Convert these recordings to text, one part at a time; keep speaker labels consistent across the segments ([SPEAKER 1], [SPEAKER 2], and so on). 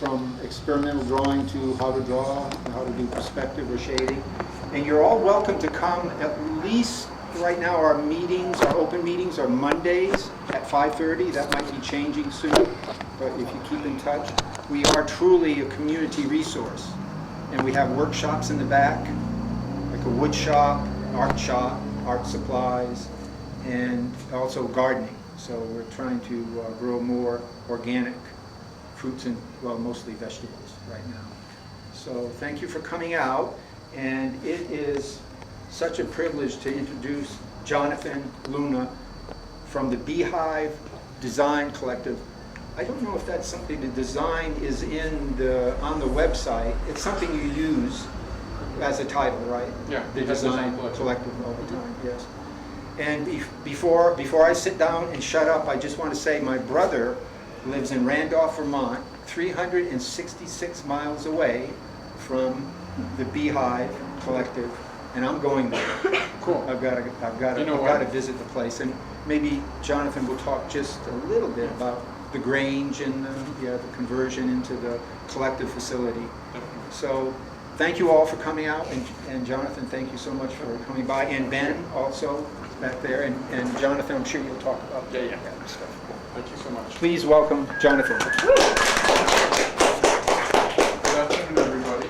[SPEAKER 1] from experimental drawing to how to draw, how to do perspective or shading. And you're all welcome to come. At least right now our meetings, our open meetings are Mondays at 5:30. That might be changing soon, but if you keep in touch. We are truly a community resource. And we have workshops in the back, like a wood shop, art supplies, and also gardening. So we're trying to grow more organic fruits and, well, mostly vegetables right now. So thank you for coming out. And it is such a privilege to introduce Jonathan Luna from the Beehive Design Collective. I don't know if that's something, the design is on the website. It's something you use as a title, right?
[SPEAKER 2] Yeah.
[SPEAKER 1] The Design Collective all the time, yes. And before I sit down and shut up, I just want to say my brother lives in Randolph, Vermont, 366 miles away from the Beehive Collective, and I'm going there.
[SPEAKER 2] Cool.
[SPEAKER 1] I've got to visit the place, and maybe Jonathan will talk just a little bit about the Grange and the conversion into the collective facility. So thank you all for coming out, and Jonathan, thank you so much for coming by, and Ben also back there, and Jonathan, I'm sure you'll talk about
[SPEAKER 2] that
[SPEAKER 1] stuff.
[SPEAKER 2] Thank you so much.
[SPEAKER 1] Please welcome Jonathan.
[SPEAKER 2] Good afternoon, everybody.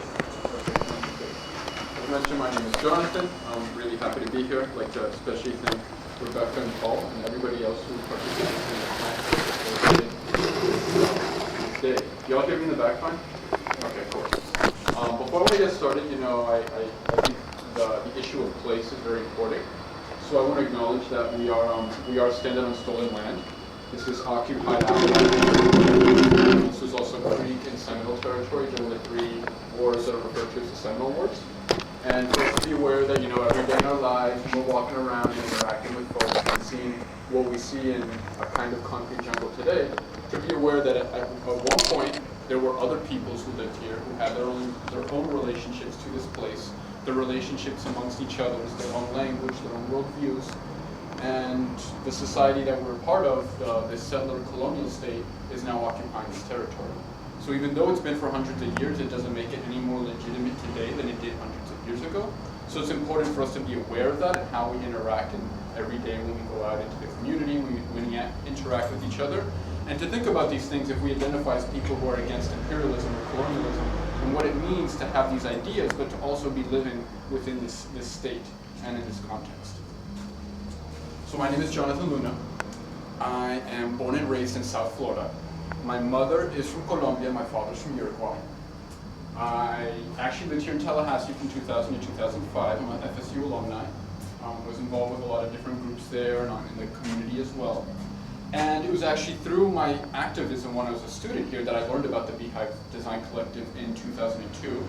[SPEAKER 2] As mentioned, my name is Jonathan. I'm really happy to be here. I'd like to especially thank Rebecca and Paul and everybody else who participated in the class today. You all hear me in the back fine? Okay, cool. Before we get started, I think the issue of place is very important. So I want to acknowledge that we are standing on stolen land. This is occupied land. This is also Creek and Seminole territory during the 3 wars that are referred to as the Seminole Wars. And for us to be aware that, every day in our lives, we're walking around and interacting with folks and seeing what we see in a kind of concrete jungle today, to be aware that at one point, there were other peoples who lived here who had their own relationships to this place, their relationships amongst each other, their own language, their own worldviews. And the society that we're part of, this settler colonial state, is now occupying this territory. So even though it's been for hundreds of years, it doesn't make it any more legitimate today than it did hundreds of years ago. So it's important for us to be aware of that and how we interact every day when we go out into the community, when we interact with each other. And to think about these things if we identify as people who are against imperialism or colonialism, and what it means to have these ideas, but to also be living within this state and in this context. So my name is Jonathan Luna. I am born and raised in South Florida. My mother is from Colombia, my father's from Uruguay. I actually lived here in Tallahassee from 2000 to 2005. I'm an FSU alumni. Was involved with a lot of different groups there and in the community as well. And it was actually through my activism when I was a student here that I learned about the Beehive Design Collective in 2002.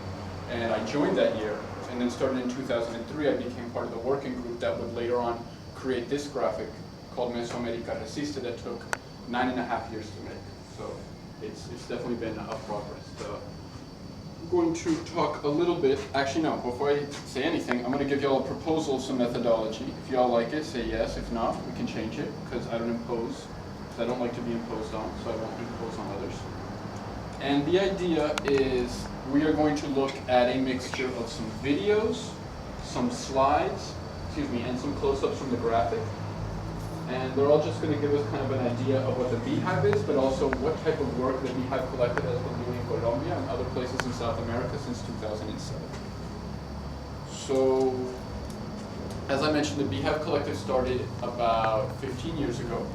[SPEAKER 2] And I joined that year, and then started in 2003, I became part of the working group that would later on create this graphic called Mesoamerica Resiste that took 9.5 years to make. So it's definitely been a progress. I'm going to talk a little bit, actually no, before I say anything, I'm going to give you all a proposal of some methodology. If you all like it, say yes. If not, we can change it, because I don't impose, because I don't like to be imposed on, so I won't impose on others. And the idea is we are going to look at a mixture of some videos, some slides, and some close-ups from the graphic. And they're all just going to give us kind of an idea of what the Beehive is, but also what type of work the Beehive Collective has been doing in Colombia and other places in South America since 2007. So, as I mentioned, the Beehive Collective started about 15 years ago.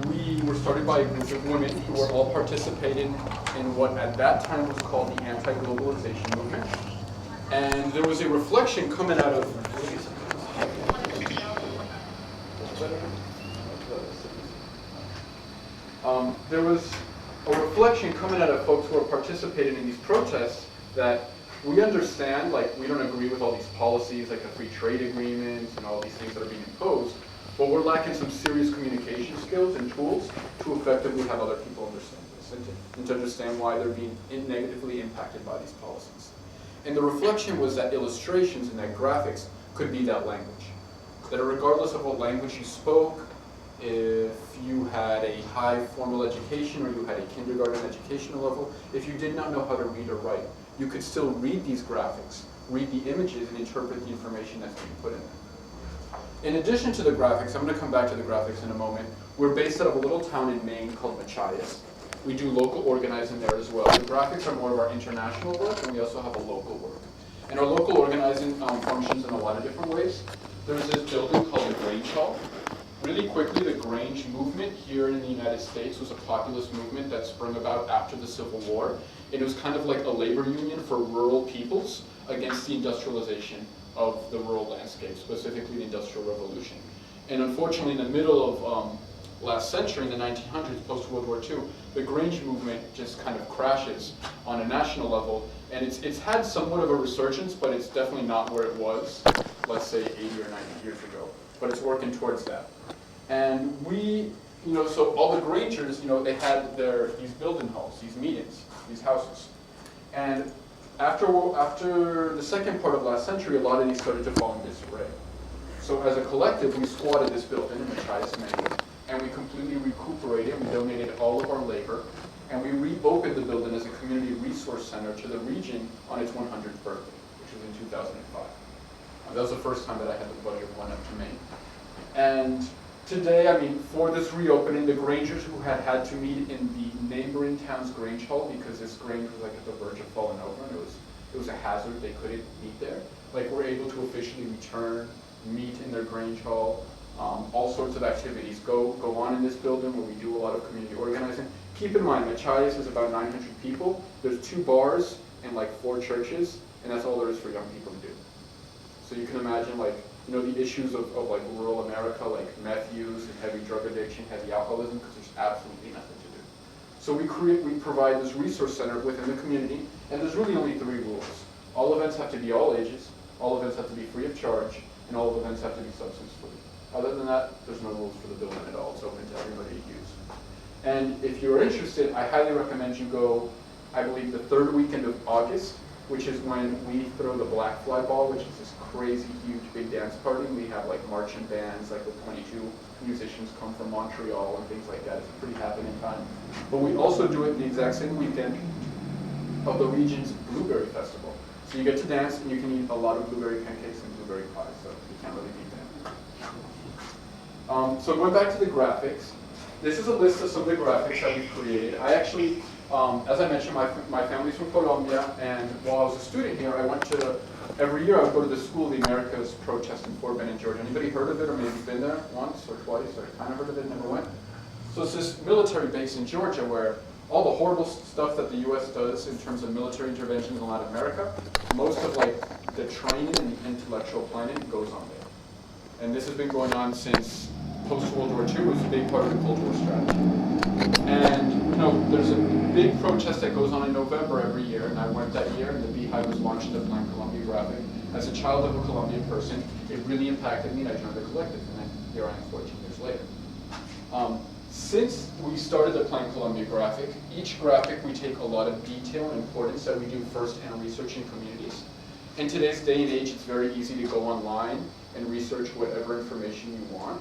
[SPEAKER 2] We were started by a group of women who were all participating in what at that time was called the anti-globalization movement. And there was a reflection coming out of there was a reflection coming out of folks who are participating in these protests that we understand, like, we don't agree with all these policies, like the free trade agreements and all these things that are being imposed, but we're lacking some serious communication skills and tools to effectively have other people understand this and to understand why they're being negatively impacted by these policies. And the reflection was that illustrations and that graphics could be that language. That regardless of what language you spoke, if you had a high formal education or you had a kindergarten educational level, if you did not know how to read or write, you could still read these graphics, read the images, and interpret the information that's being put in there. In addition to the graphics, I'm going to come back to the graphics in a moment, we're based out of a little town in Maine called Machias. We do local organizing there as well. The graphics are more of our international work, and we also have a local work. And our local organizing functions in a lot of different ways. There's this building called the Grange Hall. Really quickly, the Grange movement here in the United States was a populist movement that sprung about after the Civil War. It was kind of like a labor union for rural peoples against the industrialization of the rural landscape, specifically the Industrial Revolution. And unfortunately, in the middle of last century, in the 1900s, post-World War II, the Grange movement just kind of crashes on a national level, and it's had somewhat of a resurgence, but it's definitely not where it was, let's say 80 or 90 years ago. But it's working towards that. And we, so all the Grangers, they had these building halls, these meetings, these houses. And after the second part of last century, a lot of these started to fall in disarray. So as a collective, we squatted this building in Machias, Maine, and we completely recuperated. We donated all of our labor, and we reopened the building as a community resource center to the region on its 100th birthday, which was in 2005. That was the first time that I had the pleasure of going up to Maine. And today, for this reopening, the Grangers who had to meet in the neighboring town's Grange Hall, because this Grange was at the verge of falling over, and it was a hazard, they couldn't meet there. Were able to officially return, meet in their Grange Hall, all sorts of activities go on in this building where we do a lot of community organizing. Keep in mind, Machias is about 900 people. There's 2 bars and 4 churches, and that's all there is for young people to do. So you can imagine the issues of rural America, like meth use and heavy drug addiction, heavy alcoholism, because there's absolutely nothing to do. So we provide this resource center within the community, and there's really only 3 rules. All events have to be all ages, all events have to be free of charge, and all events have to be substance free. Other than that, there's no rules for the building at all. It's open to everybody to use. And if you're interested, I highly recommend you go, I believe, the 3rd weekend of August, which is when we throw the Black Fly Ball, which is this crazy, huge, big dance party. We have marching bands, with 22 musicians come from Montreal and things like that. It's a pretty happening time. But we also do it the exact same weekend of the region's Blueberry Festival. So you get to dance and you can eat a lot of blueberry pancakes and blueberry pies, so you can't really beat that. So going back to the graphics, this is a list of some of the graphics that we've created. I actually, as I mentioned, my family's from Colombia, and while I was a student here, I went to, every year I would go to the School of the Americas protest in Fort Bend in Georgia. Anybody heard of it, or maybe been there once or twice, or kind of heard of it, never went? So it's this military base in Georgia where all the horrible stuff that the U.S. does in terms of military interventions in Latin America, most of the training and the intellectual planning goes on there. And this has been going on since post-World War II. It was a big part of the Cold War strategy. And there's a big protest that goes on in November every year, and I went that year, and the Beehive was launched at Plan Colombia graphic. As a child of a Colombian person, it really impacted me, and I joined the collective, and then here I am 14 years later. Since we started the Plan Colombia graphic, each graphic we take a lot of detail and importance that we do first-hand research in communities. In today's day and age, it's very easy to go online and research whatever information you want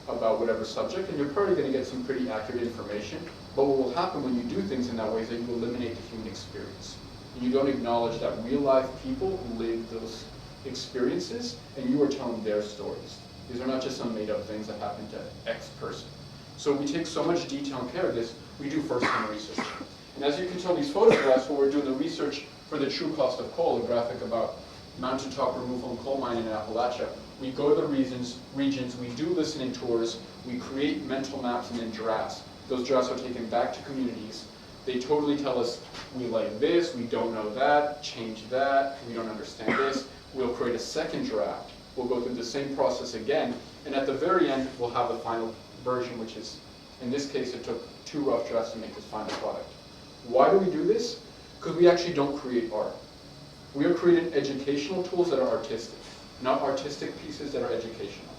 [SPEAKER 2] about whatever subject, and you're probably going to get some pretty accurate information. But what will happen when you do things in that way is that you eliminate the human experience. And you don't acknowledge that real-life people live those experiences, and you are telling their stories. These are not just some made-up things that happen to X person. So we take so much detail and care of this, we do first-hand research. And as you can tell, these photographs, where we're doing the research for the true cost of coal, a graphic about mountaintop removal and coal mining in Appalachia, we go to the regions, we do listening tours, we create mental maps and then drafts. Those drafts are taken back to communities. They totally tell us, we like this, we don't know that, change that, we don't understand this. We'll create a second draft. We'll go through the same process again, and at the very end, we'll have the final version, which is, in this case, it took 2 rough drafts to make this final product. Why do we do this? Because we actually don't create art. We are creating educational tools that are artistic, not artistic pieces that are educational.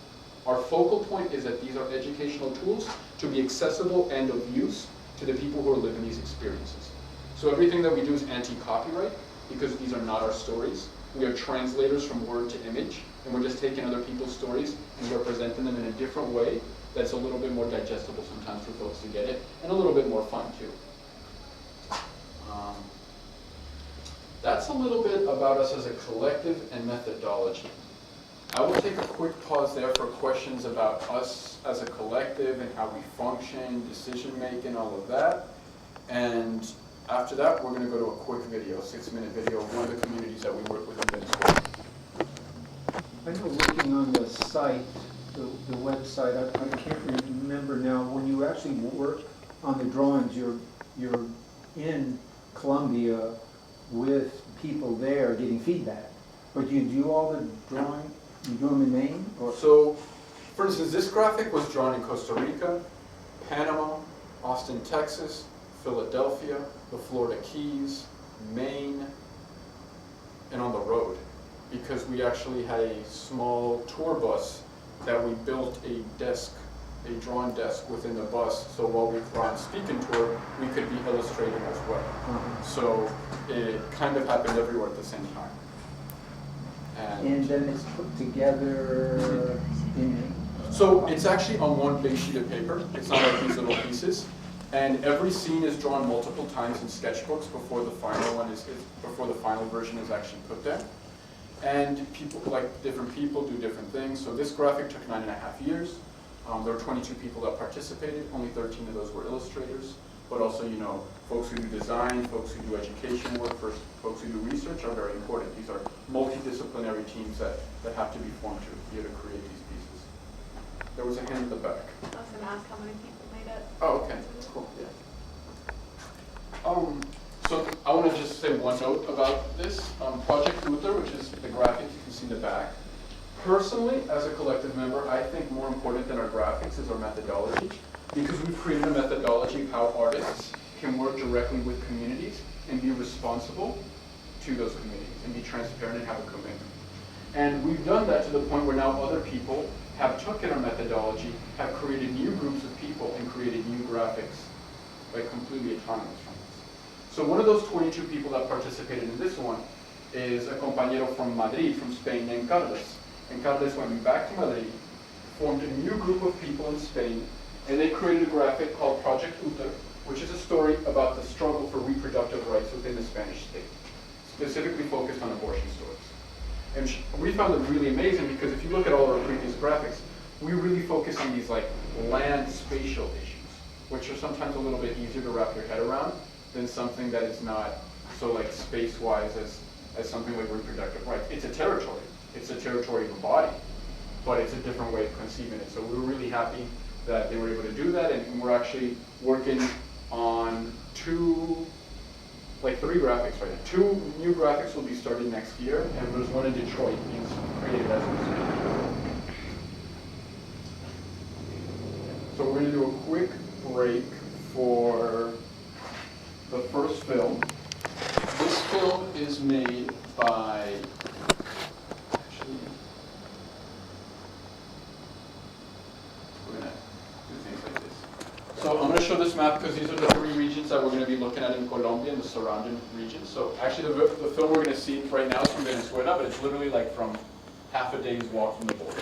[SPEAKER 2] Our focal point is that these are educational tools to be accessible and of use to the people who are living these experiences. So everything that we do is anti-copyright, because these are not our stories. We are translators from word to image, and we're just taking other people's stories and representing them in a different way that's a little bit more digestible sometimes for folks to get it, and a little bit more fun too. That's a little bit about us as a collective and methodology. I will take a quick pause there for questions about us as a collective and how we function, decision making, all of that. And after that, we're going to go to a quick video, 6-minute video of one of the communities that we work with in Venezuela.
[SPEAKER 1] I know looking on the site, the website, I can't remember now, when you actually work on the drawings, you're in Colombia with people there getting feedback. But you do all the drawing, you do them in Maine? Or?
[SPEAKER 2] So, for instance, this graphic was drawn in Costa Rica, Panama, Austin, Texas, Philadelphia, the Florida Keys, Maine, and on the road. Because we actually had a small tour bus that we built a drawing desk within the bus, so while we were on speaking tour, we could be illustrating as well. So it kind of happened everywhere at the same time.
[SPEAKER 1] And then it's put together in...
[SPEAKER 2] So it's actually on one big sheet of paper. It's not like these little pieces. And every scene is drawn multiple times in sketchbooks before the final version is actually put there. And people, like different people, do different things. So this graphic took 9.5 years. There were 22 people that participated. Only 13 of those were illustrators. But also, you know, folks who do design, folks who do education work, folks who do research are very important. These are multidisciplinary teams that have to be formed to be able to create these pieces. There was a hand in the back.
[SPEAKER 3] I was going to ask how many people made it.
[SPEAKER 2] Oh, okay. Cool. Yeah. So I want to just say one note about this. Project Uther, which is the graphic you can see in the back. Personally, as a collective member, I think more important than our graphics is our methodology, because we've created a methodology of how artists can work directly with communities and be responsible to those communities and be transparent and have a commitment. And we've done that to the point where now other people have taken our methodology, have created new groups of people and created new graphics, like completely autonomous from us. So one of those 22 people that participated in this one is a compañero from Madrid, from Spain, named Carlos. And Carlos went back to Madrid, formed a new group of people in Spain, and they created a graphic called Project Uther, which is a story about the struggle for reproductive rights within the Spanish state, specifically focused on abortion stories. And we found it really amazing because if you look at all our previous graphics, we really focus on these like land spatial issues, which are sometimes a little bit easier to wrap your head around than something that is not so like space-wise as something like reproductive rights. It's a territory. It's a territory of a body, but it's a different way of conceiving it. So we were really happy that they were able to do that, and we're actually working on three graphics right now. 2 new graphics will be starting next year, and there's one in Detroit being created as we speak. So we're going to do a quick break for the first film. This film is made by, actually, we're going to do things like this. So I'm going to show this map because these are the 3 regions that we're going to be looking at in Colombia and the surrounding regions. So actually the film we're going to see right now is from Venezuela, but it's literally like from half a day's walk from the border.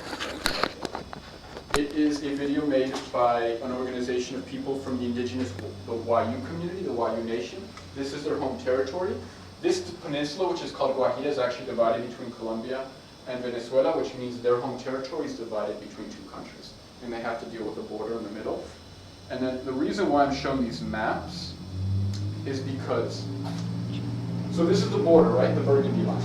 [SPEAKER 2] It is a video made by an organization of people from the indigenous, the Wayu community, the Wayu nation. This is their home territory. This peninsula, which is called Guajira, is actually divided between Colombia and Venezuela, which means their home territory is divided between 2 countries. And they have to deal with the border in the middle. And then the reason why I'm showing these maps is because, so this is the border, right, the Burgundy line.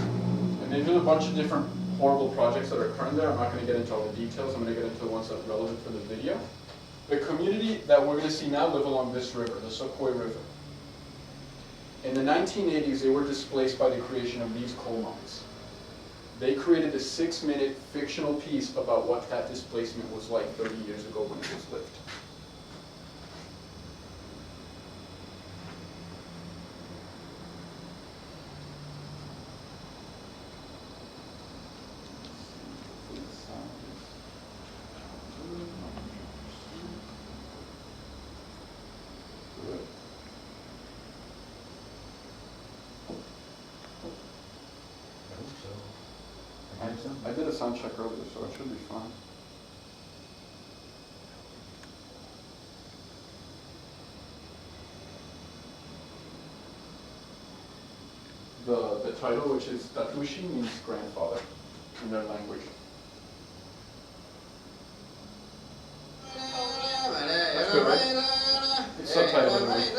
[SPEAKER 2] And then there's a bunch of different horrible projects that are occurring there. I'm not going to get into all the details. I'm going to get into the ones that are relevant for the video. The community that we're going to see now live along this river, the Socoy River. In the 1980s, they were displaced by the creation of these coal mines. They created a 6-minute fictional piece about what that displacement was like 30 years ago when it was lived. I did a sound check earlier, so it should be fine. the title, which is Tatushi means grandfather in their language. That's good, right? It's subtitled anyway.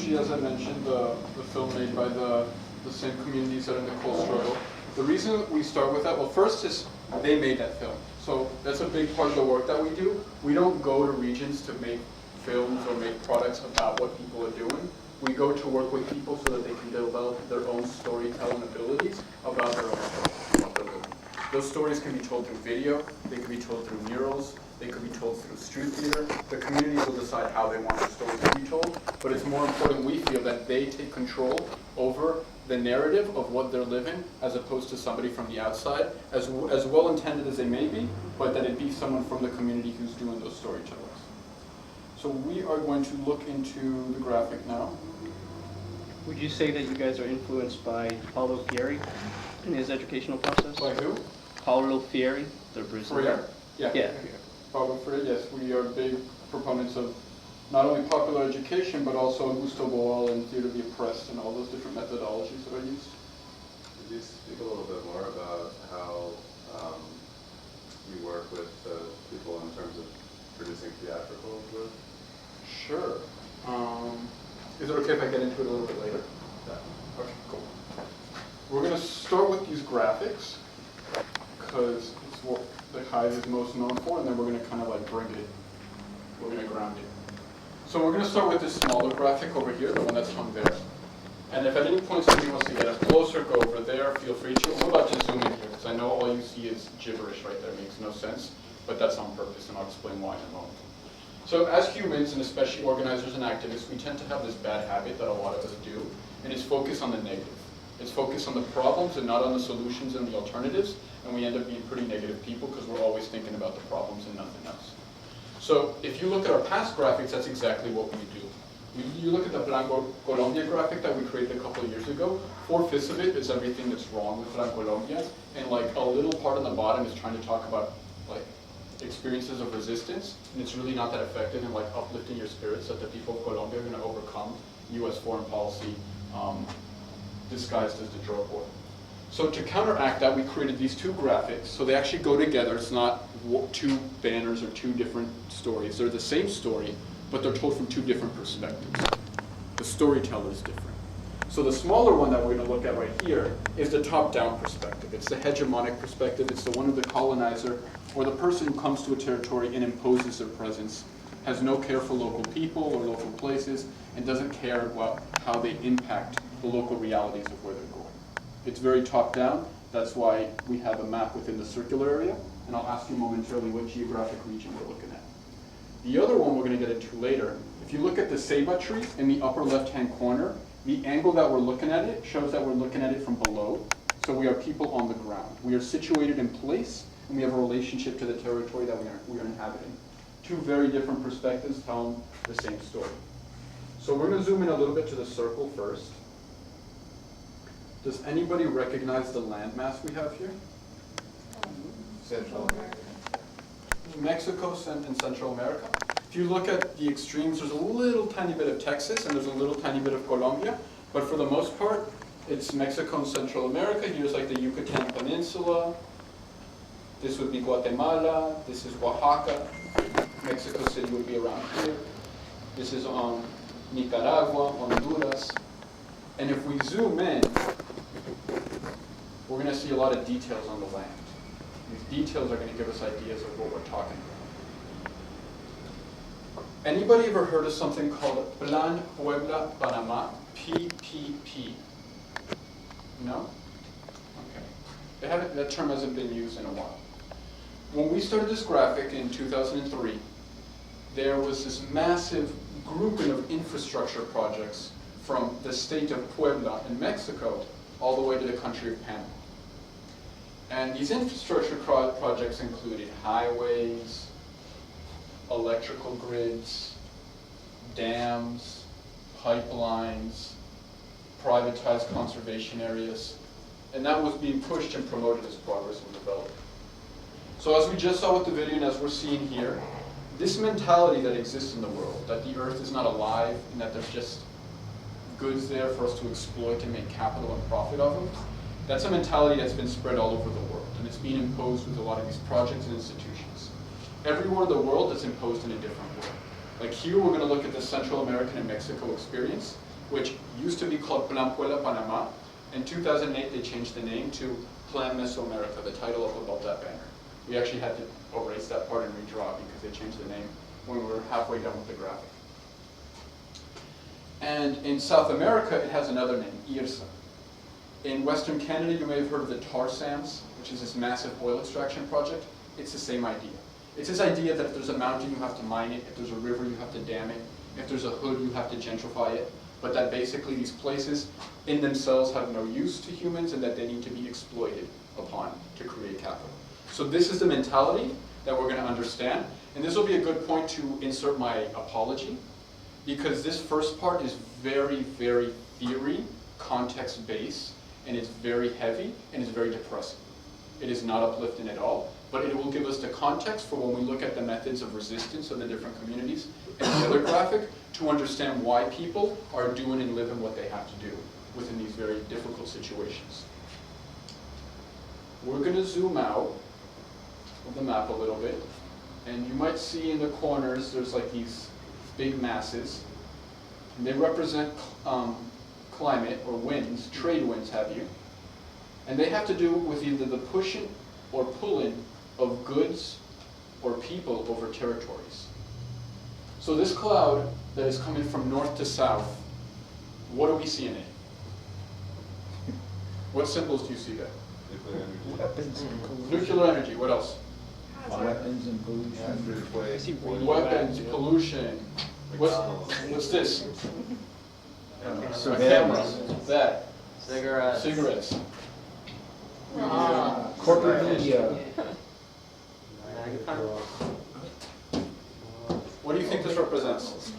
[SPEAKER 2] Sushi, as I mentioned, the film made by the same communities that are in the coal struggle. The reason we start with that, well, first is they made that film. So that's a big part of the work that we do. We don't go to regions to make films or make products about what people are doing. We go to work with people so that they can develop their own storytelling abilities about their own story, what they're living. Those stories can be told through video, they can be told through murals, they could be told through street theater. The communities will decide how they want their stories to be told, but it's more important, we feel, that they take control over the narrative of what they're living as opposed to somebody from the outside, as well intended as they may be, but that it be someone from the community who's doing those storytellings. So we are going to look into the graphic now.
[SPEAKER 4] Would you say that you guys are influenced by Paulo Freire in his educational process?
[SPEAKER 2] By who?
[SPEAKER 4] Paulo Freire, the Brazilian.
[SPEAKER 2] Freire? Yeah.
[SPEAKER 4] Yeah.
[SPEAKER 2] Paulo Freire, yes. We are big proponents of not only popular education, but also Augusto Boal and theater of the oppressed and all those different methodologies that are used.
[SPEAKER 5] Could you speak a little bit more about how you work with people in terms of producing theatrical work?
[SPEAKER 2] Sure. Is it okay if I get into it a little bit later?
[SPEAKER 5] Yeah.
[SPEAKER 2] Okay, cool. We're going to start with these graphics because it's what the Hive is most known for, and then we're going to kind of like bring it, we're going to ground it. So we're going to start with this smaller graphic over here, the one that's hung there. And if at any point somebody wants to get up closer, go over there, feel free to. I'm about to zoom in here because I know all you see is gibberish right there. It makes no sense, but that's on purpose, and I'll explain why in a moment. So as humans, and especially organizers and activists, we tend to have this bad habit that a lot of us do, and it's focus on the negative. It's focus on the problems and not on the solutions and the alternatives, and we end up being pretty negative people because we're always thinking about the problems and nothing else. So if you look at our past graphics, that's exactly what we do. You look at the Plan Colombia graphic that we created a couple of years ago, 4/5 of it is everything that's wrong with Plan Colombia, and like a little part on the bottom is trying to talk about like experiences of resistance, and it's really not that effective in like uplifting your spirits that the people of Colombia are going to overcome U.S. foreign policy disguised as the drug war. So to counteract that, we created these two graphics. So they actually go together. It's not two banners or two different stories. They're the same story, but they're told from two different perspectives. The storyteller is different. So the smaller one that we're going to look at right here is the top-down perspective. It's the hegemonic perspective. It's the one of the colonizer, or the person who comes to a territory and imposes their presence, has no care for local people or local places, and doesn't care about how they impact the local realities of where they're going. It's very top-down. That's why we have a map within the circular area, and I'll ask you momentarily what geographic region we're looking at. The other one we're going to get into later, if you look at the ceiba tree in the upper left-hand corner, the angle that we're looking at it shows that we're looking at it from below, so we are people on the ground. We are situated in place, and we have a relationship to the territory that we are inhabiting. Two very different perspectives telling the same story. So we're going to zoom in a little bit to the circle first. Does anybody recognize the landmass we have here?
[SPEAKER 5] Central America.
[SPEAKER 2] Mexico and Central America. If you look at the extremes, there's a little tiny bit of Texas and there's a little tiny bit of Colombia, but for the most part, it's Mexico and Central America. Here's like the Yucatan Peninsula. This would be Guatemala. This is Oaxaca. Mexico City would be around here. This is on Nicaragua, Honduras. And if we zoom in, we're going to see a lot of details on the land. These details are going to give us ideas of what we're talking about. Anybody ever heard of something called Plan Puebla Panama? PPP? No? Okay. That term hasn't been used in a while. When we started this graphic in 2003, there was this massive grouping of infrastructure projects from the state of Puebla in Mexico all the way to the country of Panama. And these infrastructure projects included highways, electrical grids, dams, pipelines, privatized conservation areas, and that was being pushed and promoted as progress and development. So as we just saw with the video and as we're seeing here, this mentality that exists in the world, that the earth is not alive and that there's just goods there for us to exploit and make capital and profit of them, that's a mentality that's been spread all over the world, and it's being imposed with a lot of these projects and institutions. Everywhere in the world, it's imposed in a different way. Like here, we're going to look at the Central American and Mexico experience, which used to be called Plan Puebla Panama. In 2008, they changed the name to Plan Mesoamerica, the title up above that banner. We actually had to erase that part and redraw because they changed the name when we were halfway done with the graphic. And in South America, it has another name, IRSA. In Western Canada, you may have heard of the tar sands, which is this massive oil extraction project. It's the same idea. It's this idea that if there's a mountain, you have to mine it. If there's a river, you have to dam it. If there's a hood, you have to gentrify it. But that basically these places in themselves have no use to humans and that they need to be exploited upon to create capital. So this is the mentality that we're going to understand. And this will be a good point to insert my apology, because this first part is very, very theory, context-based, and it's very heavy, and it's very depressing. It is not uplifting at all, but it will give us the context for when we look at the methods of resistance of the different communities and the other graphic to understand why people are doing and living what they have to do within these very difficult situations. We're going to zoom out of the map a little bit, and you might see in the corners there's like these big masses, and they represent climate or winds, trade winds have you, and they have to do with either the pushing or pulling of goods or people over territories. So this cloud that is coming from north to south, what do we see in it? What symbols do you see there?
[SPEAKER 5] Nuclear energy.
[SPEAKER 6] Weapons and pollution.
[SPEAKER 2] Nuclear energy, what else?
[SPEAKER 6] Weapons and pollution.
[SPEAKER 5] Hazardous waste.
[SPEAKER 2] Weapons, pollution. What's this?
[SPEAKER 6] Surveillance.
[SPEAKER 2] That.
[SPEAKER 7] Cigarettes.
[SPEAKER 2] Cigarettes.
[SPEAKER 6] Corporate media.
[SPEAKER 2] What do you think this represents?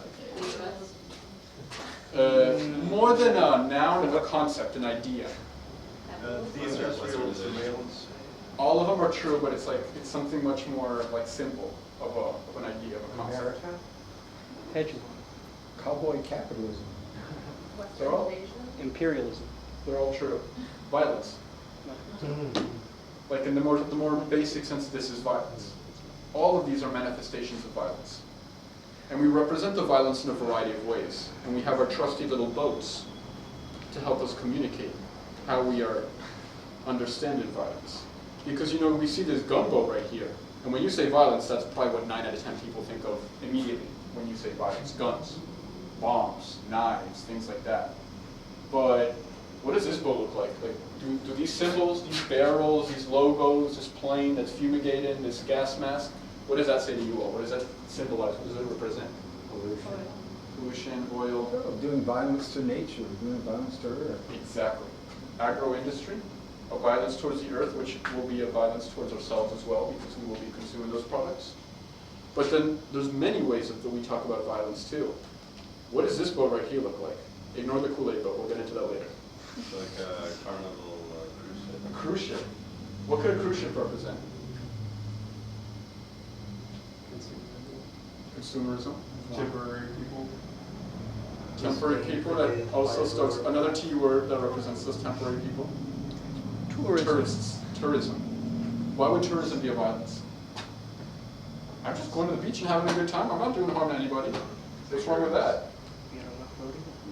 [SPEAKER 2] More than a noun, a concept, an idea. All of them are true, but it's something much more like simple of an idea, of a concept.
[SPEAKER 4] Hegemony.
[SPEAKER 6] Cowboy capitalism.
[SPEAKER 2] They're all,
[SPEAKER 4] Imperialism.
[SPEAKER 2] they're all true. Violence. Like in the more basic sense, this is violence. All of these are manifestations of violence. And we represent the violence in a variety of ways. And we have our trusty little boats to help us communicate how we are understanding violence. Because, you know, we see this gunboat right here. And when you say violence, that's probably what 9 out of 10 people think of immediately when you say violence. Guns, bombs, knives, things like that. But what does this boat look like? Like, do these symbols, these barrels, these logos, this plane that's fumigated, this gas mask, what does that say to you all? What does that symbolize? What does it represent? Pollution, oil.
[SPEAKER 6] Oh, doing violence to nature, doing violence to earth.
[SPEAKER 2] Exactly. Agro-industry, a violence towards the earth, which will be a violence towards ourselves as well, because we will be consuming those products. But then there's many ways that we talk about violence too. What does this boat right here look like? Ignore the Kool-Aid boat, we'll get into that later.
[SPEAKER 5] It's like a carnival cruise ship.
[SPEAKER 2] A cruise ship. What could a cruise ship represent? Consumerism.
[SPEAKER 5] Temporary people.
[SPEAKER 2] Temporary people, that also starts, another T word that represents those temporary people.
[SPEAKER 4] Tourism.
[SPEAKER 2] Tourists. Tourism. Why would tourism be a violence? I'm just going to the beach and having a good time. I'm not doing harm to anybody. What's wrong with that?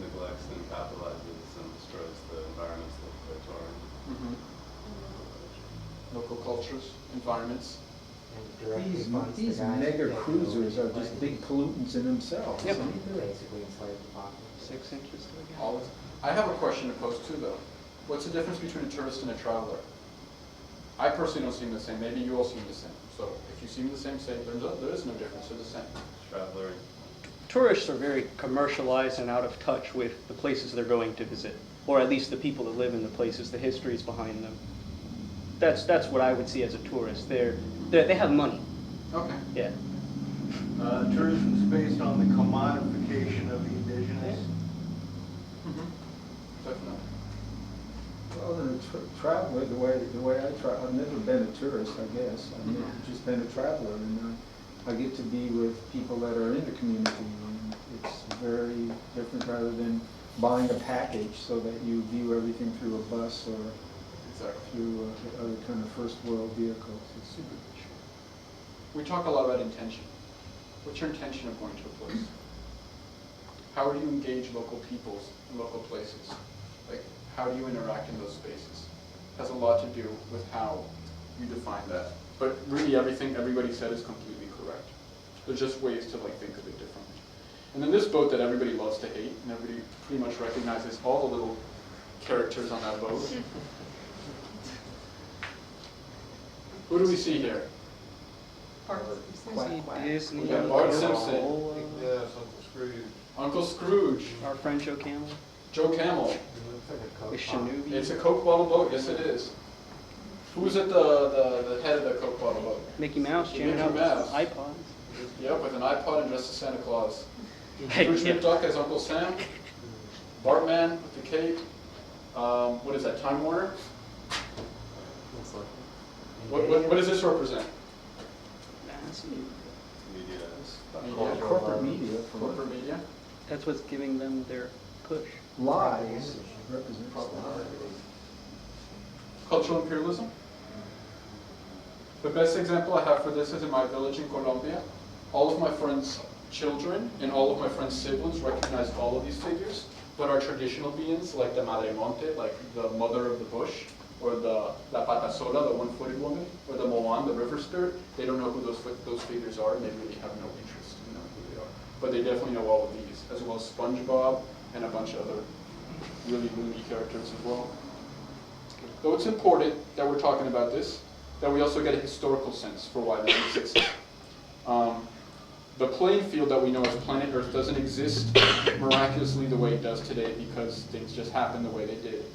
[SPEAKER 5] Neglects and capitalizes and destroys the environments that they're touring.
[SPEAKER 2] Local cultures, environments.
[SPEAKER 6] These mega cruisers are just big pollutants in themselves.
[SPEAKER 4] Yep.
[SPEAKER 7] Basically enslaved the populace.
[SPEAKER 4] 6 inches.
[SPEAKER 2] All of, I have a question to pose too, though. What's the difference between a tourist and a traveler? I personally don't see them the same. Maybe you all see them the same. So if you see them the same, say there is no difference. They're the same.
[SPEAKER 5] Traveler.
[SPEAKER 4] Tourists are very commercialized and out of touch with the places they're going to visit, or at least the people that live in the places, the histories behind them. That's what I would see as a tourist. They have money.
[SPEAKER 2] Okay.
[SPEAKER 4] Yeah.
[SPEAKER 8] Tourism is based on the commodification of the indigenous.
[SPEAKER 2] Definitely.
[SPEAKER 6] Well, in a traveler, the way I travel, I've never been a tourist, I guess. I've just been a traveler, and I get to be with people that are in the community, and it's very different rather than buying a package so that you view everything through a bus or
[SPEAKER 2] Exactly.
[SPEAKER 6] through other kind of first world vehicles. It's super.
[SPEAKER 2] We talk a lot about intention. What's your intention of going to a place? how do you engage local peoples in local places? Like, how do you interact in those spaces? It has a lot to do with how you define that. But really everything everybody said is completely correct. There's just ways to like think of it differently. And then this boat that everybody loves to hate, and everybody pretty much recognizes all the little characters on that boat. Who do we see here?
[SPEAKER 4] Disney,
[SPEAKER 2] We got Bart Simpson.
[SPEAKER 4] Coca-Cola,
[SPEAKER 8] Yes, Uncle Scrooge.
[SPEAKER 2] Uncle Scrooge,
[SPEAKER 4] our friend Joe Camel,
[SPEAKER 2] Joe Camel.
[SPEAKER 8] He looks like a
[SPEAKER 4] the
[SPEAKER 8] Coke pop.
[SPEAKER 4] Shinobi.
[SPEAKER 2] It's a Coke bottle boat, yes it is. Who's at the head of the Coke bottle boat?
[SPEAKER 4] Mickey Mouse jamming
[SPEAKER 2] Mickey
[SPEAKER 4] out with
[SPEAKER 2] Mouse.
[SPEAKER 4] iPods.
[SPEAKER 2] Yep, with an iPod and dressed as Santa Claus.
[SPEAKER 4] Heck
[SPEAKER 2] Scrooge
[SPEAKER 4] yeah.
[SPEAKER 2] McDuck as Uncle Sam. Bartman with the cape. What is that, Time Warner?
[SPEAKER 7] Looks like
[SPEAKER 2] What does this represent?
[SPEAKER 4] Massive.
[SPEAKER 5] Media.
[SPEAKER 2] Media.
[SPEAKER 6] Corporate media, for
[SPEAKER 2] Corporate media.
[SPEAKER 4] That's what's giving them their push.
[SPEAKER 6] lies represents
[SPEAKER 2] Cultural imperialism. The best example I have for this is in my village in Colombia. All of my friends' children and all of my friends' siblings recognize all of these figures, but our traditional beings, like the Madre Monte, like the mother of the bush, or the La Pata Sola, the one-footed woman, or the Moan, the river spirit, they don't know who those figures are, and they really have no interest in knowing who they are. But they definitely know all of these, as well as SpongeBob and a bunch of other really loony characters as well. Though it's important that we're talking about this, that we also get a historical sense for why this exists. The playing field that we know as planet Earth doesn't exist miraculously the way it does today because things just happened the way they did.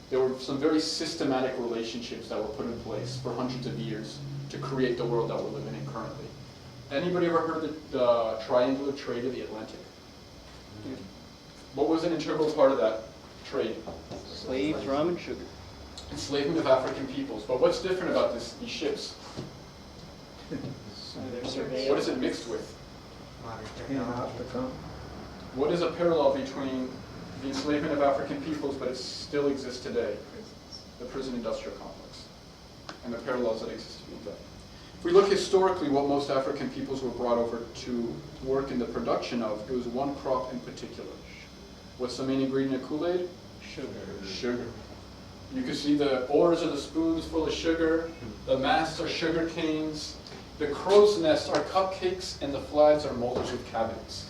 [SPEAKER 2] There were some very systematic relationships that were put in place for hundreds of years to create the world that we're living in currently. Anybody ever heard the triangle of trade of the Atlantic? What was an integral part of that trade?
[SPEAKER 4] Slaves, rum, and sugar.
[SPEAKER 2] Enslavement of African peoples. But what's different about these ships? What is it mixed with?
[SPEAKER 7] modern
[SPEAKER 6] and
[SPEAKER 7] technology.
[SPEAKER 6] out to come.
[SPEAKER 2] What is a parallel between the enslavement of African peoples, but it still exists today? The prison industrial complex, and the parallels that exist between that. If we look historically, what most African peoples were brought over to work in the production of, it was one crop in particular. What's the main ingredient of Kool-Aid?
[SPEAKER 4] Sugar.
[SPEAKER 2] Sugar. You can see the oars are the spoons full of sugar, the masts are sugar canes, the crow's nests are cupcakes, and the flags are molders with cabinets.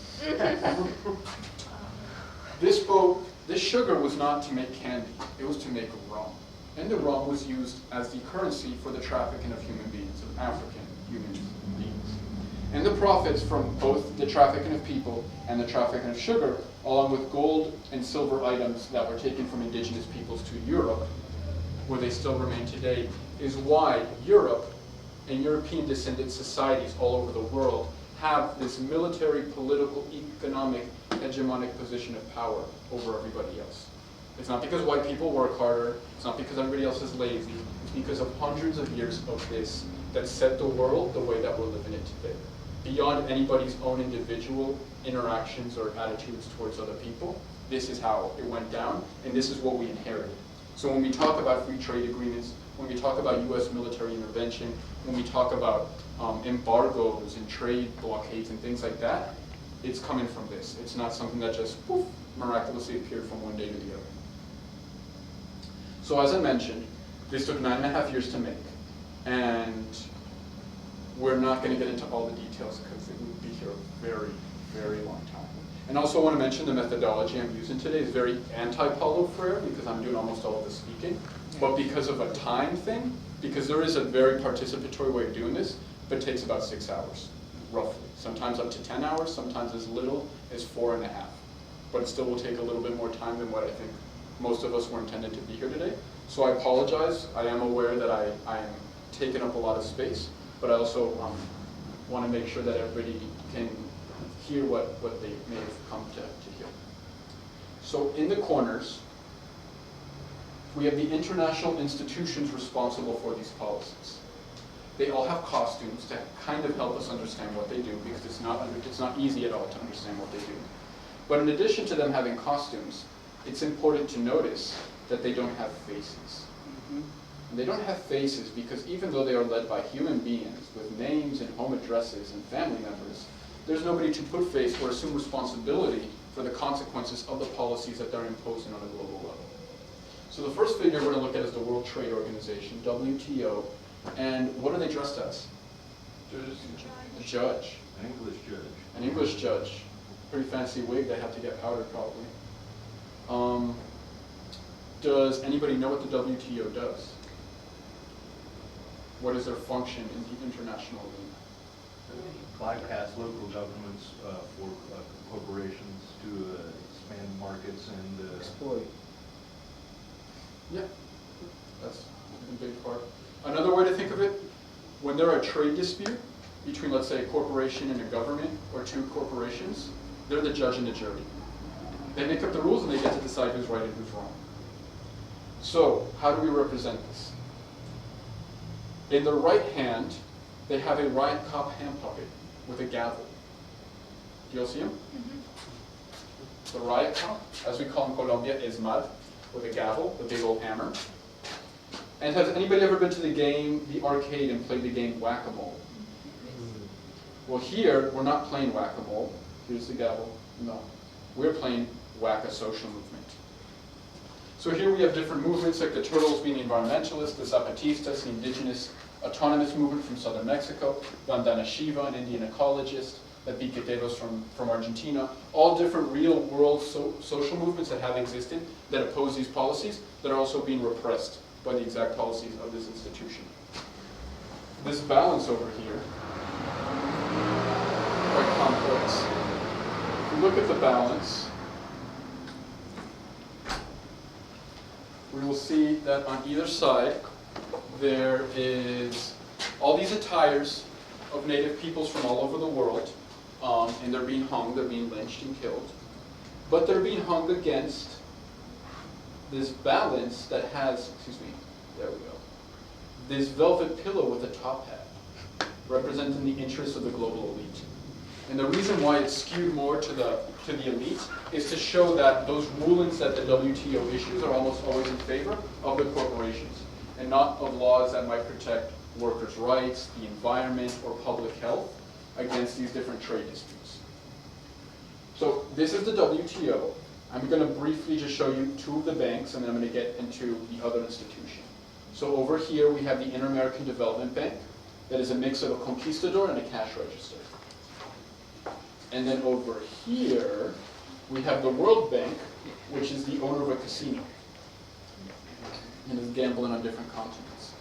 [SPEAKER 2] This sugar was not to make candy, it was to make rum. And the rum was used as the currency for the trafficking of human beings, of African human beings. And the profits from both the trafficking of people and the trafficking of sugar, along with gold and silver items that were taken from indigenous peoples to Europe, where they still remain today, is why Europe and European descendant societies all over the world have this military, political, economic, hegemonic position of power over everybody else. It's not because white people work harder, it's not because everybody else is lazy, it's because of hundreds of years of this that set the world the way that we're living it today. Beyond anybody's own individual interactions or attitudes towards other people, this is how it went down, and this is what we inherited. So when we talk about free trade agreements, when we talk about US military intervention, when we talk about embargoes and trade blockades and things like that, it's coming from this. It's not something that just poof, miraculously appeared from one day to the other. So as I mentioned, this took 9.5 years to make, and we're not going to get into all the details because it would be here a very, very long time. And also I want to mention the methodology I'm using today is very anti-Paulo Freire because I'm doing almost all of the speaking, but because of a time thing, because there is a very participatory way of doing this, but it takes about 6 hours, roughly. Sometimes up to 10 hours, sometimes as little as 4.5. But it still will take a little bit more time than what I think most of us were intended to be here today. So I apologize. I am aware that I am taking up a lot of space, but I also want to make sure that everybody can hear what they may have come to hear. So in the corners, we have the international institutions responsible for these policies. They all have costumes to kind of help us understand what they do because it's not easy at all to understand what they do. But in addition to them having costumes, it's important to notice that they don't have faces. And they don't have faces because even though they are led by human beings with names and home addresses and family members, there's nobody to put face or assume responsibility for the consequences of the policies that they're imposing on a global level. So the first figure we're going to look at is the World Trade Organization, WTO, and what are they dressed as? A judge.
[SPEAKER 8] An English judge.
[SPEAKER 2] An English judge. Pretty fancy wig, they have to get powdered probably. Does anybody know what the WTO does? What is their function in the international league?
[SPEAKER 8] Bypass local governments for corporations to expand markets and
[SPEAKER 6] Exploit.
[SPEAKER 2] Yeah, that's a big part. Another way to think of it, when there are a trade dispute between, let's say, a corporation and a government, or two corporations, they're the judge and the jury. They make up the rules and they get to decide who's right and who's wrong. So, how do we represent this? In the right hand, they have a riot cop hand puppet with a gavel. Do you all see him? The riot cop, as we call in Colombia, is mad, with a gavel, a big old hammer. And has anybody ever been to the arcade and played the game Whack-A-Mole? Well, here, we're not playing Whack-A-Mole. Here's the gavel. No. We're playing Whack-A-Social Movement. So here we have different movements, like the Turtles being the environmentalists, the Zapatistas, the indigenous autonomous movement from southern Mexico, Vandana Shiva, an Indian ecologist, the Piqueteros from Argentina, all different real-world social movements that have existed that oppose these policies that are also being repressed by the exact policies of this institution. This balance over here, quite complex. If you look at the balance, we will see that on either side there is all these attires of native peoples from all over the world, and they're being hung, they're being lynched and killed. But they're being hung against this balance that has, there we go, this velvet pillow with a top hat, representing the interests of the global elite. And the reason why it's skewed more to the elite is to show that those rulings that the WTO issues are almost always in favor of the corporations, and not of laws that might protect workers' rights, the environment, or public health against these different trade disputes. So this is the WTO. I'm going to briefly just show you two of the banks, and then I'm going to get into the other institution. So over here we have the Inter-American Development Bank, that is a mix of a conquistador and a cash register. And then over here we have the World Bank, which is the owner of a casino and is gambling on different continents.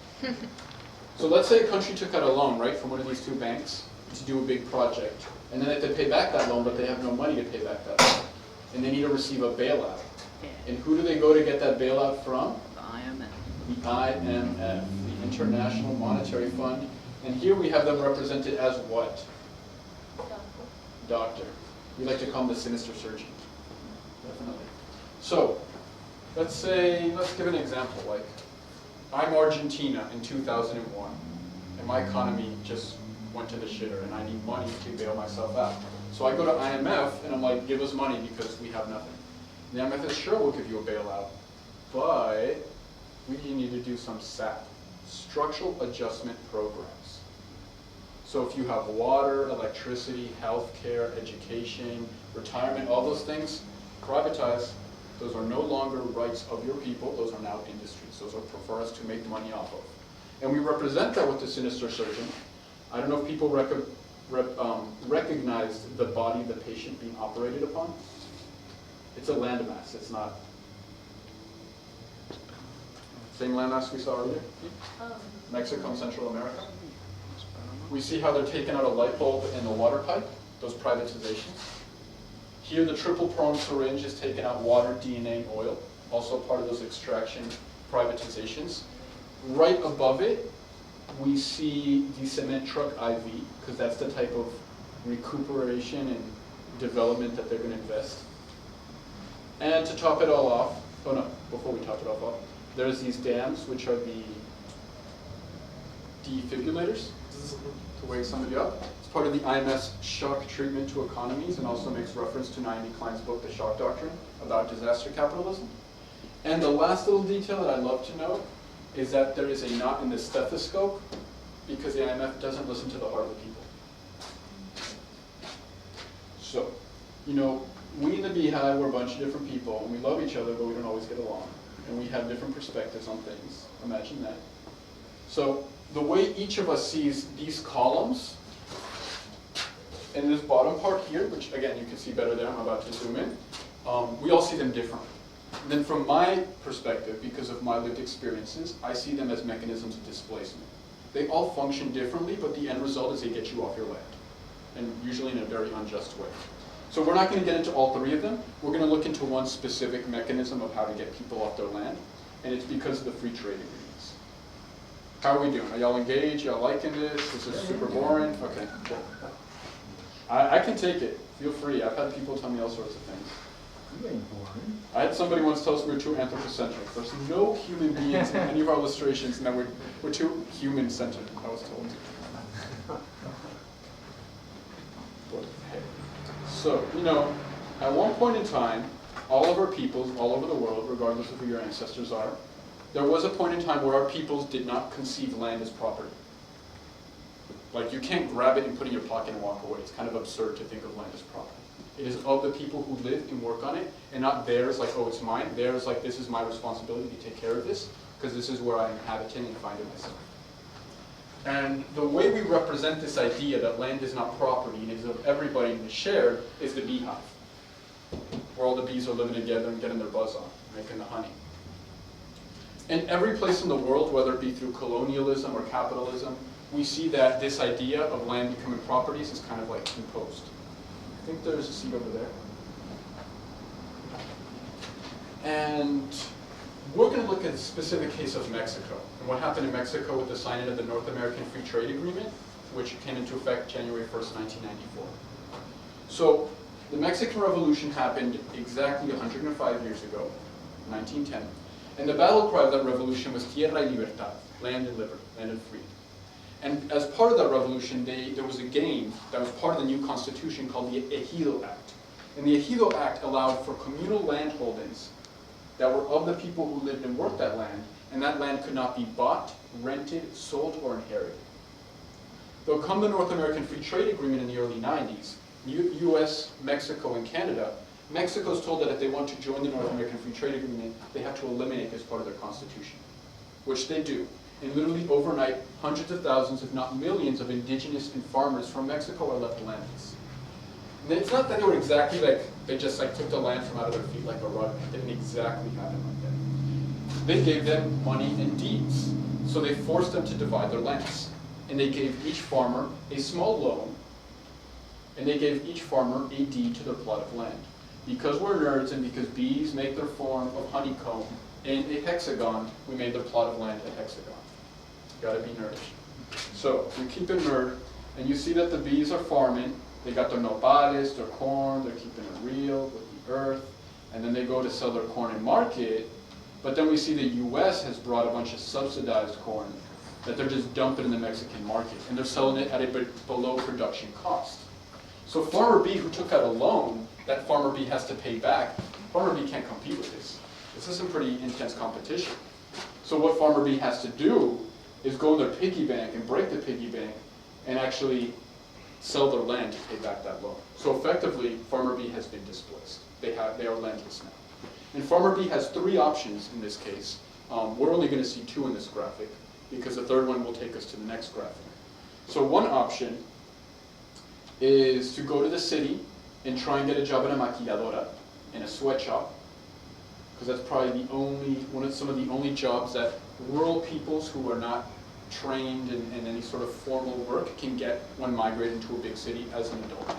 [SPEAKER 2] So let's say a country took out a loan, right, from one of these two banks to do a big project. And then they have to pay back that loan, but they have no money to pay back that loan. And they need to receive a bailout. And who do they go to get that bailout from?
[SPEAKER 9] The IMF.
[SPEAKER 2] The IMF, the International Monetary Fund. And here we have them represented as what? Doctor. We like to call him the sinister surgeon. Definitely. So, let's give an example. Like, I'm Argentina in 2001, and my economy just went to the shitter, and I need money to bail myself out. So I go to IMF, and I'm like, give us money because we have nothing. And the IMF says, sure, we'll give you a bailout, but we need to do some SAP, Structural Adjustment Programs. So if you have water, electricity, healthcare, education, retirement, all those things, privatize. Those are no longer rights of your people. Those are now industries. Those are for us to make money off of. And we represent that with the sinister surgeon. I don't know if people recognize the body of the patient being operated upon. It's a landmass. It's not. Same landmass we saw earlier? Mexico and Central America. We see how they're taking out a light bulb and the water pipe, those privatizations. Here the triple-pronged syringe is taking out water, DNA, and oil, also part of those extraction privatizations. Right above it, we see the cement truck IV, because that's the type of recuperation and development that they're going to invest. And to top it all off, oh no, before we top it all off, there's these dams, which are the defibrillators, to wake somebody up. It's part of the IMF's shock treatment to economies, and also makes reference to Naomi Klein's book, The Shock Doctrine, about disaster capitalism. And the last little detail that I'd love to know is that there is a knot in the stethoscope because the IMF doesn't listen to the heart of the people. So, we in the Beehive, we're a bunch of different people, and we love each other, but we don't always get along. And we have different perspectives on things. Imagine that. So the way each of us sees these columns, and this bottom part here, which again you can see better there, I'm about to zoom in, we all see them differently. And then from my perspective, because of my lived experiences, I see them as mechanisms of displacement. They all function differently, but the end result is they get you off your land, and usually in a very unjust way. So we're not going to get into all three of them. We're going to look into one specific mechanism of how to get people off their land, and it's because of the free trade agreements. How are we doing? Are y'all engaged? Y'all liking this? Is this super boring? Okay, cool. I can take it. Feel free. I've had people tell me all sorts of things.
[SPEAKER 6] You ain't boring.
[SPEAKER 2] I had somebody once tell us we were too anthropocentric. There's no human beings in any of our illustrations, and that we're too human-centered, I was told. But, hey. So, you know, at one point in time, all of our peoples all over the world, regardless of who your ancestors are, there was a point in time where our peoples did not conceive land as property. Like, you can't grab it and put it in your pocket and walk away. It's kind of absurd to think of land as property. It is of the people who live and work on it, and not theirs like, oh, it's mine. Theirs like, this is my responsibility to take care of this, because this is where I'm inhabiting and finding myself. And the way we represent this idea that land is not property and is of everybody and is shared is the beehive, where all the bees are living together and getting their buzz on, making the honey. In every place in the world, whether it be through colonialism or capitalism, we see that this idea of land becoming properties is kind of like imposed. I think there's a seat over there. And we're going to look at a specific case of Mexico and what happened in Mexico with the signing of the North American Free Trade Agreement, which came into effect January 1st, 1994. So the Mexican Revolution happened exactly 105 years ago, 1910. And the battle cry of that revolution was Tierra y Libertad, land and liberty, land and freedom. And as part of that revolution, there was a game that was part of the new constitution called the Ejido Act. And the Ejido Act allowed for communal land holdings that were of the people who lived and worked that land, and that land could not be bought, rented, sold, or inherited. Though come the North American Free Trade Agreement in the early 90s, US, Mexico, and Canada, Mexico's told that if they want to join the North American Free Trade Agreement, they have to eliminate this part of their constitution, which they do. And literally overnight, hundreds of thousands, if not millions, of indigenous and farmers from Mexico are left landless. And it's not that they were exactly like, they just like took the land from out of their feet like a rug. It didn't exactly happen like that. They gave them money and deeds. So they forced them to divide their lands. And they gave each farmer a small loan, and they gave each farmer a deed to their plot of land. Because we're nerds and because bees make their form of honeycomb in a hexagon, we made their plot of land a hexagon. Gotta be nerdish. So we keep it nerd, and you see that the bees are farming. They got their nopales, their corn, they're keeping it real with the earth, and then they go to sell their corn in market, but then we see the US has brought a bunch of subsidized corn that they're just dumping in the Mexican market, and they're selling it at a below production cost. So farmer B who took out a loan, that farmer B has to pay back. Farmer B can't compete with this. This is some pretty intense competition. So what farmer B has to do is go in their piggy bank and break the piggy bank and actually sell their land to pay back that loan. So effectively, farmer B has been displaced. They are landless now. And farmer B has three options in this case. We're only going to see two in this graphic because the third one will take us to the next graphic. So one option is to go to the city and try and get a job in a maquilladora, in a sweatshop, because that's probably some of the only jobs that rural peoples who are not trained in any sort of formal work can get when migrating to a big city as an adult.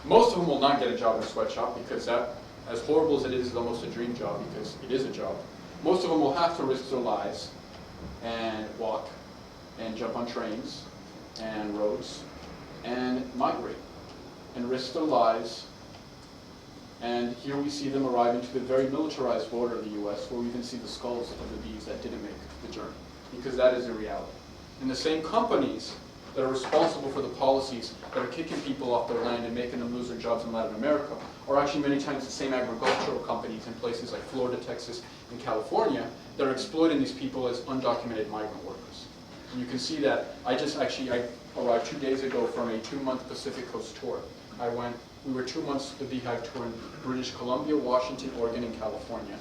[SPEAKER 2] Most of them will not get a job in a sweatshop because that, as horrible as it is almost a dream job because it is a job. Most of them will have to risk their lives and walk and jump on trains and roads and migrate and risk their lives. And here we see them arriving to the very militarized border of the US, where we can see the skulls of the bees that didn't make the journey, because that is a reality. And the same companies that are responsible for the policies that are kicking people off their land and making them lose their jobs in Latin America are actually many times the same agricultural companies in places like Florida, Texas, and California that are exploiting these people as undocumented migrant workers. And you can see that I arrived 2 days ago from a 2-month Pacific Coast tour. I went We were 2 months the Beehive tour in British Columbia, Washington, Oregon, and California.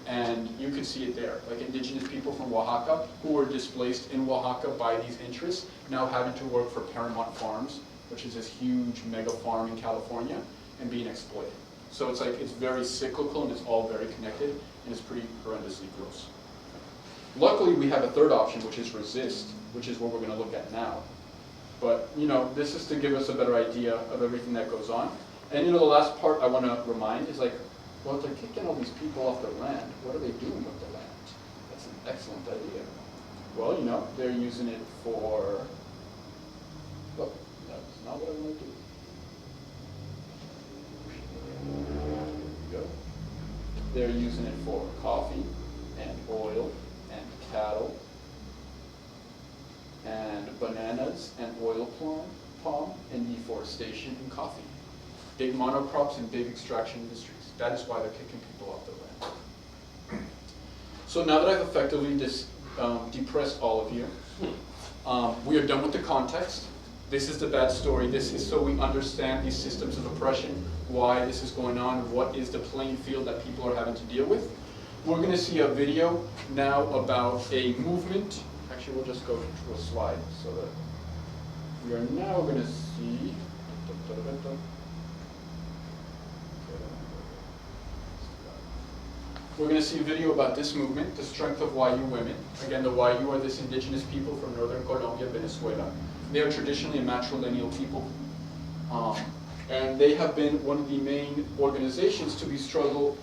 [SPEAKER 2] And you could see it there, like indigenous people from Oaxaca who were displaced in Oaxaca by these interests, now having to work for Paramount Farms, which is this huge mega farm in California, and being exploited. So it's like, it's very cyclical and it's all very connected, and it's pretty horrendously gross. Luckily, we have a third option, which is resist, which is what we're gonna look at now. But, you know, this is to give us a better idea of everything that goes on. And, you know, the last part I wanna remind is like, well, if they're kicking all these people off their land, what are they doing with the land? That's an excellent idea. Well, you know, they're using it for, oh, that's not what I want to do. There we go. They're using it for coffee and oil and cattle and bananas and oil palm and deforestation and coffee. Big monocrops and big extraction industries. That is why they're kicking people off their land. So now that I've effectively depressed all of you, we are done with the context. This is the bad story. This is so we understand these systems of oppression, why this is going on, what is the playing field that people are having to deal with. We're going to see a video now about a movement. Actually, we'll just go to a slide so that we are now going to see. We're going to see a video about this movement, the strength of YU women. Again, the YU are this indigenous people from northern Colombia, Venezuela. They are traditionally a matrilineal people. And they have been one of the main organizations to be struggled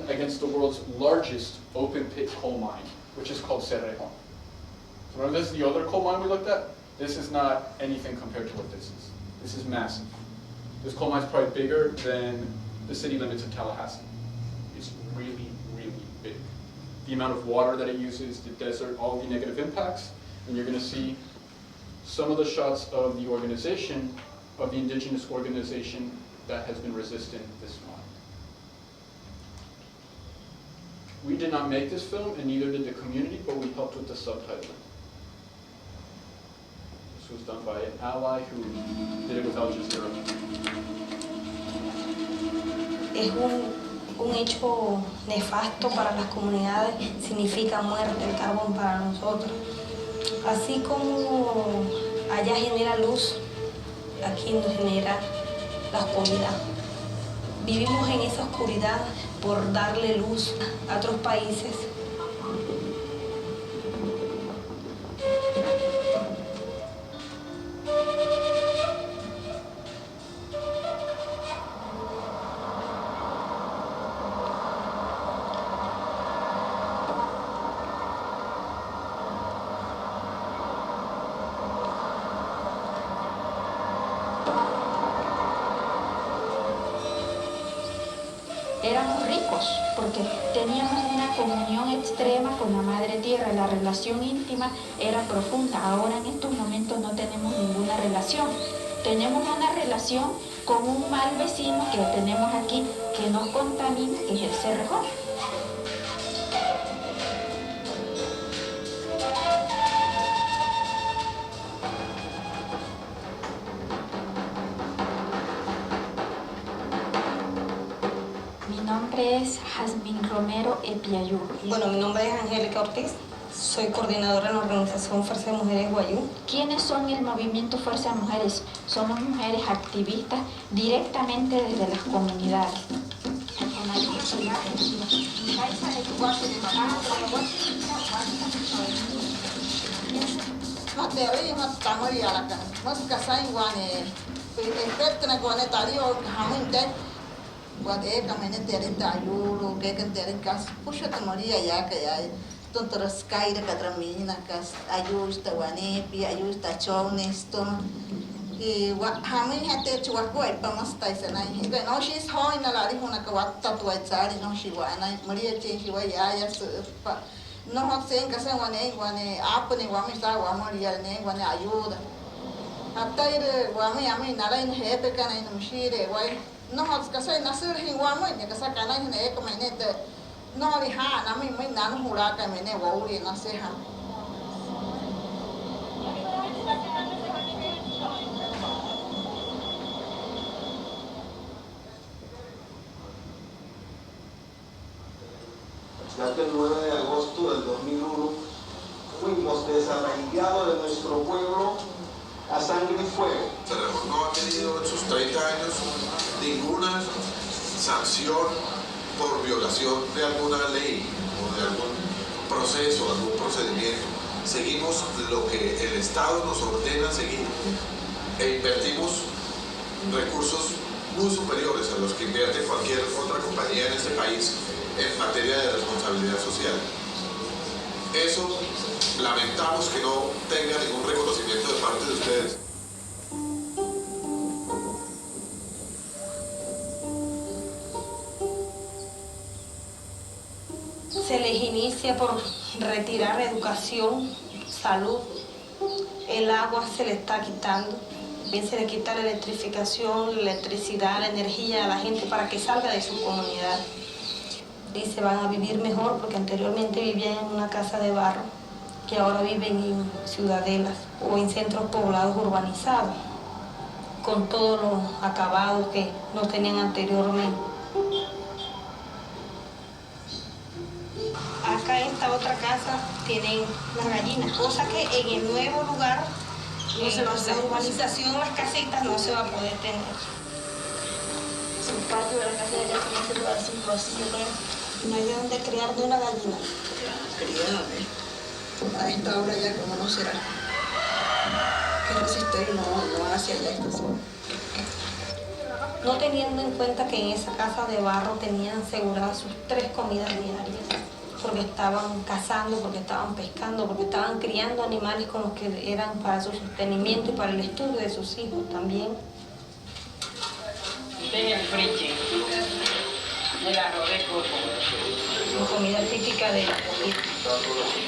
[SPEAKER 2] against the world's largest open pit coal mine, which is called Cerrejón. So remember, this is the other coal mine we looked at? This is not anything compared to what this is. This is massive. This coal mine is probably bigger than the city limits of Tallahassee. It's really, really big. The amount of water that it uses, the desert, all the negative impacts, and you're going to see some of the shots of the organization, of the indigenous organization that has been resisting this mine. We did not make this film, and neither did the community, but we helped with the subtitling. This was done by an ally who did it with Al Jazeera.
[SPEAKER 9] Es un hecho nefasto para las comunidades, significa muerte el carbón para nosotros. Así como allá genera luz, aquí nos genera la oscuridad. Vivimos en esa oscuridad por darle luz a otros países.
[SPEAKER 10] Éramos ricos porque teníamos una comunión extrema con la Madre Tierra, la relación íntima era profunda. Ahora en estos momentos no tenemos ninguna relación. Tenemos una relación con un mal vecino que tenemos aquí que nos contamina, que es el Cerrejón. Mi nombre es Jazmín Romero Epiayú.
[SPEAKER 9] Bueno, mi nombre es Angélica Ortiz, soy coordinadora en la organización Fuerza de Mujeres Guayú.
[SPEAKER 10] ¿Quiénes son el movimiento Fuerza de Mujeres? Somos mujeres activistas directamente desde las comunidades.
[SPEAKER 11] Guate kamene teren tayulu ke kan teren kas pusha tamaria ya que hay tontoras caire katramina kas ayus tawane pi ayus tachones to y wa hami hate chua koi pamas taisana he no she's hoy na la huna ka wat tatwa tsari no shi wa na maria che shi wa ya su pa no hot sen kasan wane apne wa mi sa wa maria ne wane ayuda ataire wa mi ami nala in hepe kana in mshire wa no hot kasay nasir hingwa mo ne kasa kana ne ek mene te no ri ha na mi nan hura ka mene wa uri na se ha
[SPEAKER 12] ya que el 9 de agosto del 2001 fuimos desarraigados de nuestro pueblo a sangre y fuego.
[SPEAKER 13] Cerremos no ha tenido en sus 30 años ninguna sanción por violación de alguna ley o de algún proceso, algún procedimiento. Seguimos lo que el Estado nos ordena seguir e invertimos recursos muy superiores a los que invierte cualquier otra compañía en este país en materia de responsabilidad social. Eso lamentamos que no tenga ningún reconocimiento de parte de ustedes.
[SPEAKER 9] Se les inicia por retirar educación, salud, el agua se le está quitando, bien se le quita la electrificación, la electricidad, la energía a la gente para que salga de su comunidad. Dice, van a vivir mejor porque anteriormente vivían en una casa de barro, que ahora viven en ciudadelas o en centros poblados urbanizados, con todos los acabados que no tenían anteriormente. Acá en esta otra casa tienen las gallinas, cosa que en el nuevo lugar, en la urbanización, las casitas no se va a poder tener.
[SPEAKER 11] El patio de la casa de allá como se lugar sin vacío, no hay de dónde criar de una gallina. Criar, a esta hora ya como no será. Que resistir no hacia allá esta zona.
[SPEAKER 9] No teniendo en cuenta que en esa casa de barro tenían aseguradas sus 3 comidas diarias, porque estaban cazando, porque estaban pescando, porque estaban criando animales con los que eran para su sostenimiento y para el estudio de sus hijos también.
[SPEAKER 14] Este es el friche, el arroz de coco.
[SPEAKER 9] Comida típica de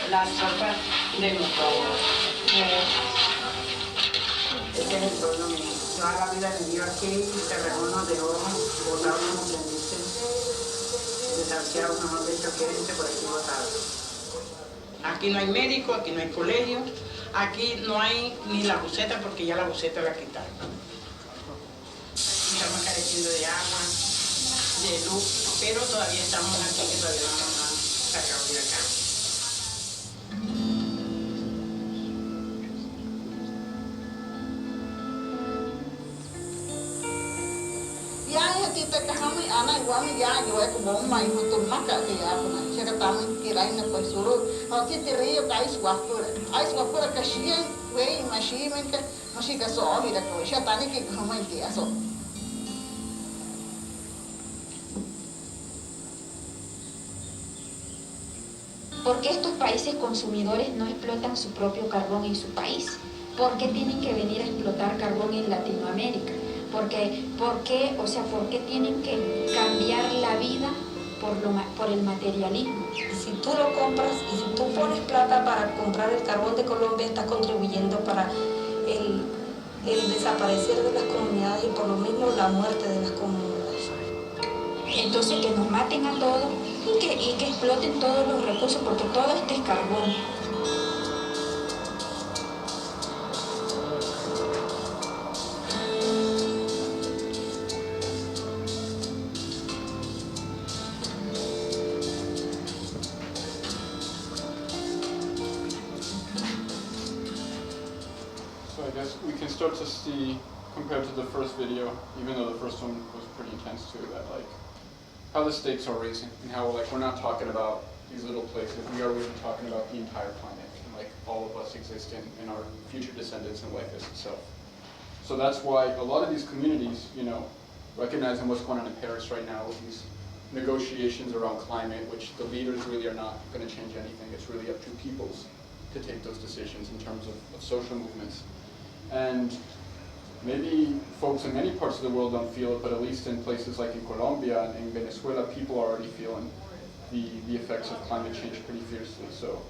[SPEAKER 14] la sopa de motor. Este es el pueblo mío. Toda la vida vivió aquí y terreno nos dejó botados, como quien dice, desahuciados, mejor dicho, que gente por aquí botada. Aquí no hay médico, aquí no hay colegio, aquí no hay ni la buceta porque ya la buceta la quitaron. Estamos careciendo de agua, de luz, pero todavía estamos aquí, que todavía no nos han sacado de acá.
[SPEAKER 11] Ya tita kahami ana igual ya yo como un mai hutum maka de ya puna chega tamu kirai na pues suru au titi rio kais wapura kashia wei mashi menka mashi ka so ira ko sha tani ke khamai dia so.
[SPEAKER 10] ¿Por qué estos países consumidores no explotan su propio carbón en su país? ¿Por qué tienen que venir a explotar carbón en Latinoamérica? ¿Por qué tienen que cambiar la vida por el materialismo?
[SPEAKER 9] Si tú lo compras y si tú pones plata para comprar el carbón de Colombia, estás contribuyendo para el desaparecer de las comunidades y por lo mismo la muerte de las comunidades.
[SPEAKER 10] Entonces que nos maten a todos y que exploten todos los recursos porque todo este es carbón.
[SPEAKER 2] We can start to see, compared to the first video, even though the first one was pretty intense too, that like how the stakes are raising and how like we're not talking about these little places, we are really talking about the entire planet and like all of us exist in our future descendants and life as itself. So that's why a lot of these communities, you know, recognizing what's going on in Paris right now with these negotiations around climate, which the leaders really are not going to change anything. It's really up to peoples to take those decisions in terms of social movements. And maybe folks in many parts of the world don't feel it, but at least in places like in Colombia and in Venezuela, people are already feeling the effects of climate change pretty fiercely. So,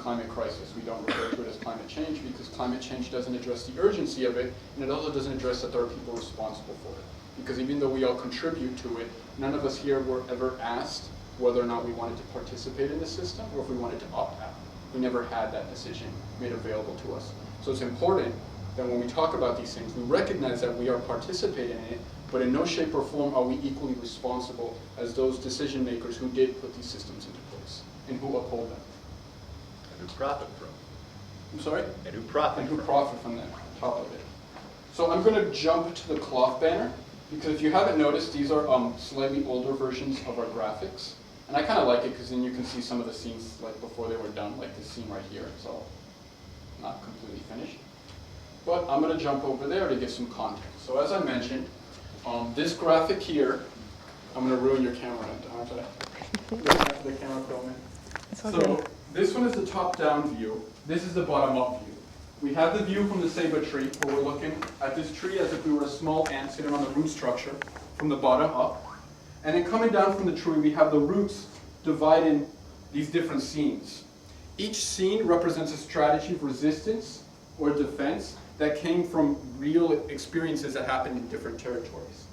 [SPEAKER 2] climate crisis. We don't refer to it as climate change because climate change doesn't address the urgency of it, and it also doesn't address that there are people responsible for it. Because even though we all contribute to it, none of us here were ever asked whether or not we wanted to participate in the system or if we wanted to opt out. We never had that decision made available to us. So it's important that when we talk about these things, we recognize that we are participating in it, but in no shape or form are we equally responsible as those decision makers who did put these systems into place and who uphold them.
[SPEAKER 15] And who profit from.
[SPEAKER 2] I'm sorry?
[SPEAKER 15] And who profit
[SPEAKER 2] And who
[SPEAKER 15] from.
[SPEAKER 2] profit from that, on top of it. So I'm going to jump to the cloth banner, because if you haven't noticed, these are slightly older versions of our graphics. And I kind of like it because then you can see some of the scenes like before they were done, like this scene right here. It's all not completely finished. But I'm going to jump over there to give some context. So as I mentioned, this graphic here, I'm going to ruin your camera, aren't I? Back to the camera filming. So this one is the top-down view. This is the bottom-up view. We have the view from the ceiba tree, where we're looking at this tree as if we were a small ant sitting on the root structure from the bottom up. And then coming down from the tree, we have the roots dividing these different scenes. Each scene represents a strategy of resistance or defense that came from real experiences that happened in different territories.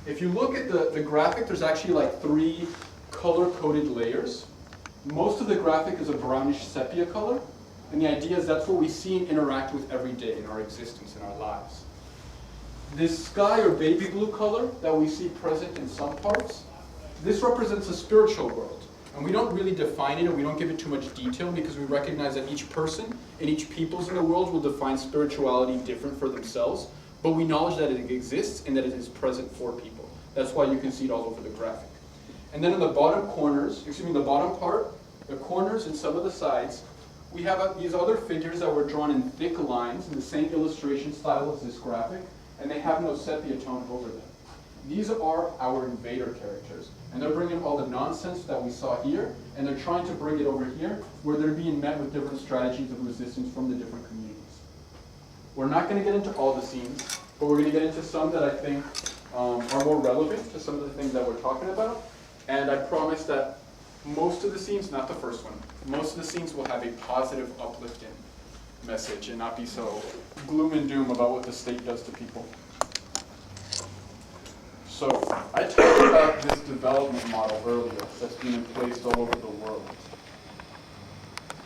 [SPEAKER 2] If you look at the graphic, there's actually like 3 color-coded layers. Most of the graphic is a brownish sepia color, and the idea is that's what we see and interact with every day in our existence, in our lives. This sky or baby blue color that we see present in some parts, this represents a spiritual world. And we don't really define it, and we don't give it too much detail, because we recognize that each person and each peoples in the world will define spirituality different for themselves, but we acknowledge that it exists and that it is present for people. That's why you can see it all over the graphic. And then in the bottom corners, the bottom part, the corners and some of the sides, we have these other figures that were drawn in thick lines in the same illustration style as this graphic, and they have no sepia tone over them. These are our invader characters, and they're bringing all the nonsense that we saw here, and they're trying to bring it over here, where they're being met with different strategies of resistance from the different communities. We're not going to get into all the scenes, but we're going to get into some that I think are more relevant to some of the things that we're talking about, and I promise that most of the scenes, not the first one, most of the scenes will have a positive, uplifting message and not be so gloom and doom about what the state does to people. So, I talked about this development model earlier that's being placed all over the world.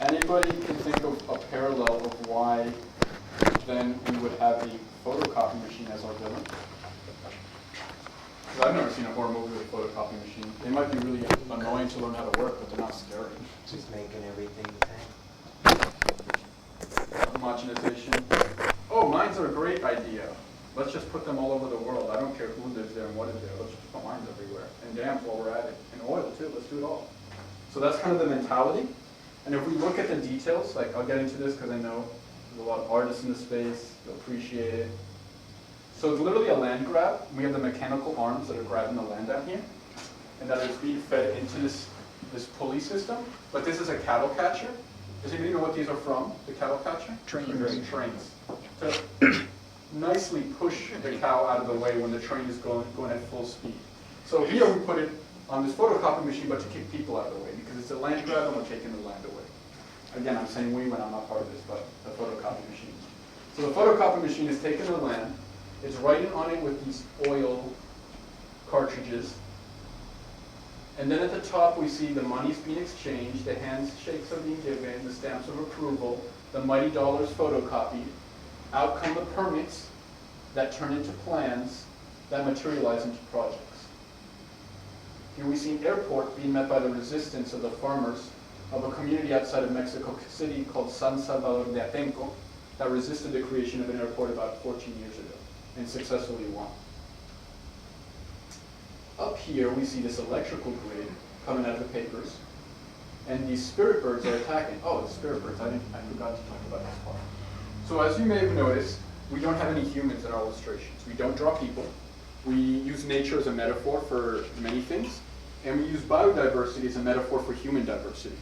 [SPEAKER 2] Anybody can think of a parallel of why then we would have a photocopy machine as our villain? Because I've never seen a horror movie with a photocopy machine. They might be really annoying to learn how to work, but they're not scary.
[SPEAKER 7] Just making everything the same.
[SPEAKER 2] Homogenization. Oh, mines are a great idea. Let's just put them all over the world. I don't care who lives there and what is there. Let's just put mines everywhere. And dams while we're at it. And oil too. Let's do it all. So that's kind of the mentality. And if we look at the details, like I'll get into this because I know there's a lot of artists in the space. They'll appreciate it. So it's literally a land grab. We have the mechanical arms that are grabbing the land down here. And that is being fed into this pulley system. But this is a cattle catcher. Does anybody know what these are from, the cattle catcher? Trains. Trains. To nicely push the cow out of the way when the train is going at full speed. So here we put it on this photocopy machine, but to kick people out of the way, because it's a land grab and we're taking the land away. Again, I'm saying we when I'm not part of this, but the photocopy machine. So the photocopy machine is taking the land, it's writing on it with these oil cartridges, and then at the top we see the money's being exchanged, the handshakes are being given, the stamps of approval, the mighty dollars photocopied. Out come the permits that turn into plans that materialize into projects. Here we see an airport being met by the resistance of the farmers of a community outside of Mexico City called San Salvador de Atenco that resisted the creation of an airport about 14 years ago and successfully won. Up here we see this electrical grid coming out of the papers, and these spirit birds are attacking. Oh, the spirit birds, I forgot to talk about this part. So as you may have noticed, we don't have any humans in our illustrations. We don't draw people. We use nature as a metaphor for many things, and we use biodiversity as a metaphor for human diversity.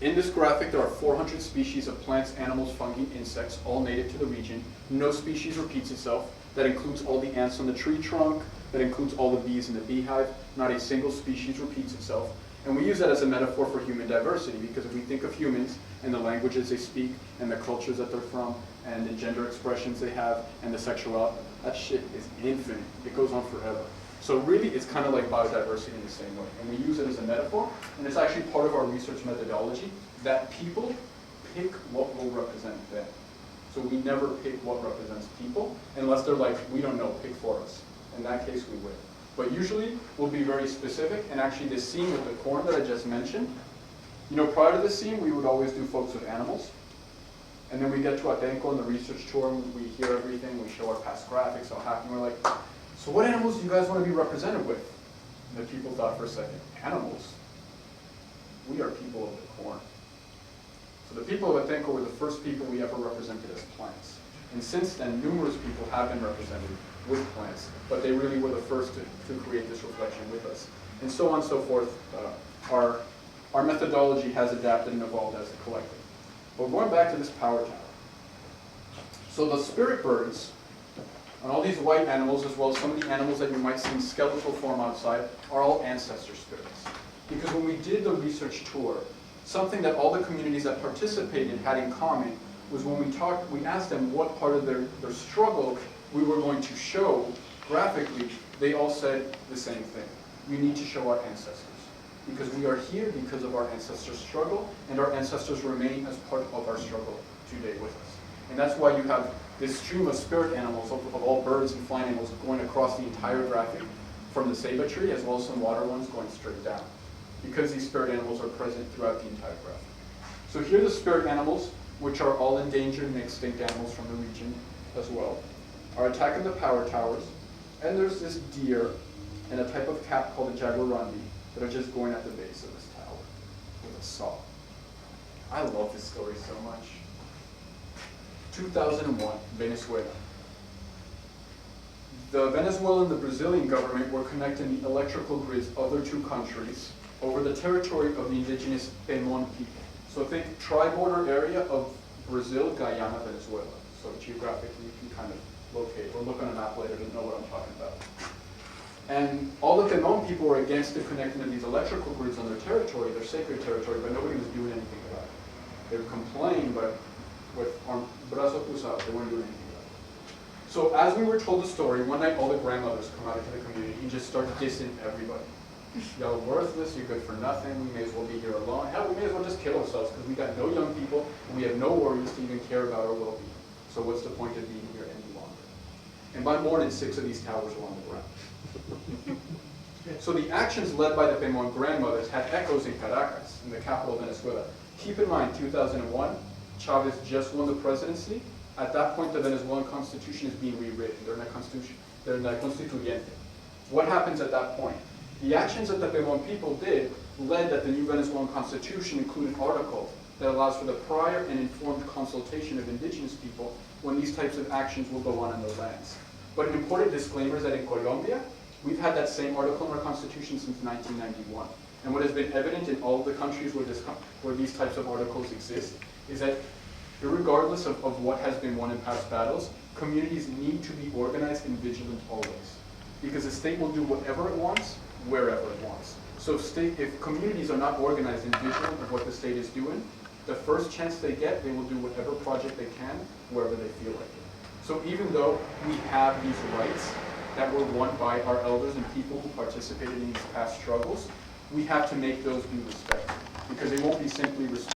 [SPEAKER 2] In this graphic, there are 400 species of plants, animals, fungi, insects, all native to the region. No species repeats itself. That includes all the ants on the tree trunk. That includes all the bees in the beehive. Not a single species repeats itself. And we use that as a metaphor for human diversity, because if we think of humans and the languages they speak and the cultures that they're from and the gender expressions they have and the sexuality, that shit is infinite. It goes on forever. So really, it's kind of like biodiversity in the same way. And we use it as a metaphor, and it's actually part of our research methodology that people pick what will represent them. So we never pick what represents people unless they're like, we don't know, pick for us. In that case, we win. But usually, we'll be very specific, and actually this scene with the corn that I just mentioned, you know, prior to this scene, we would always do folks with animals. And then we get to Atenco on the research tour, and we hear everything, we show our past graphics, how happy, and we're like, so what animals do you guys want to be represented with? And the people thought for a second, animals? We are people of the corn. So the people of Atenco were the first people we ever represented as plants. And since then, numerous people have been represented with plants, but they really were the first to create this reflection with us. And so on and so forth. Our methodology has adapted and evolved as a collective. But going back to this power tower. So the spirit birds, and all these white animals, as well as some of the animals that you might see in skeletal form outside, are all ancestor spirits. Because when we did the research tour, something that all the communities that participated had in common was when we asked them what part of their struggle we were going to show graphically, they all said the same thing. We need to show our ancestors. Because we are here because of our ancestors' struggle, and our ancestors remain as part of our struggle today with us. And that's why you have this stream of spirit animals, of all birds and flying animals, going across the entire graphic, from the ceiba tree, as well as some water ones going straight down. Because these spirit animals are present throughout the entire graphic. So here are the spirit animals, which are all endangered and extinct animals from the region as well, are attacking the power towers. And there's this deer and a type of cat called a jaguarundi that are just going at the base of this tower with a saw. I love this story so much. 2001, Venezuela. The Venezuelan and the Brazilian government were connecting the electrical grids of their two countries over the territory of the indigenous Pemon people. So think tri-border area of Brazil, Guyana, Venezuela. So geographically you can kind of locate, or look on a map later to know what I'm talking about. And all the Pemon people were against the connecting of these electrical grids on their territory, their sacred territory, but nobody was doing anything about it. They would complain, but with brazo cruzado, they weren't doing anything about it. So as we were told the story, one night all the grandmothers come out into the community and just start dissing everybody. Y'all are worthless, you're good for nothing, we may as well be here alone. Hell, we may as well just kill ourselves because we got no young people and we have no worries to even care about our well-being. So what's the point of being here any longer? And by morning, 6 of these towers were on the ground. So the actions led by the Pemon grandmothers had echoes in Caracas, in the capital of Venezuela. Keep in mind, 2001, Chavez just won the presidency. At that point, the Venezuelan constitution is being rewritten. They're in a constituyente. What happens at that point? The actions that the Pemon people did led that the new Venezuelan constitution included articles that allows for the prior and informed consultation of indigenous people when these types of actions will go on in their lands. But an important disclaimer is that in Colombia, we've had that same article in our constitution since 1991. And what has been evident in all of the countries where these types of articles exist is that regardless of what has been won in past battles, communities need to be organized and vigilant always. Because the state will do whatever it wants, wherever it wants. So if communities are not organized and vigilant of what the state is doing, the first chance they get, they will do whatever project they can, wherever they feel like it. So even though we have these rights that were won by our elders and people who participated in these past struggles, we have to make those be respected. Because they won't be simply respected.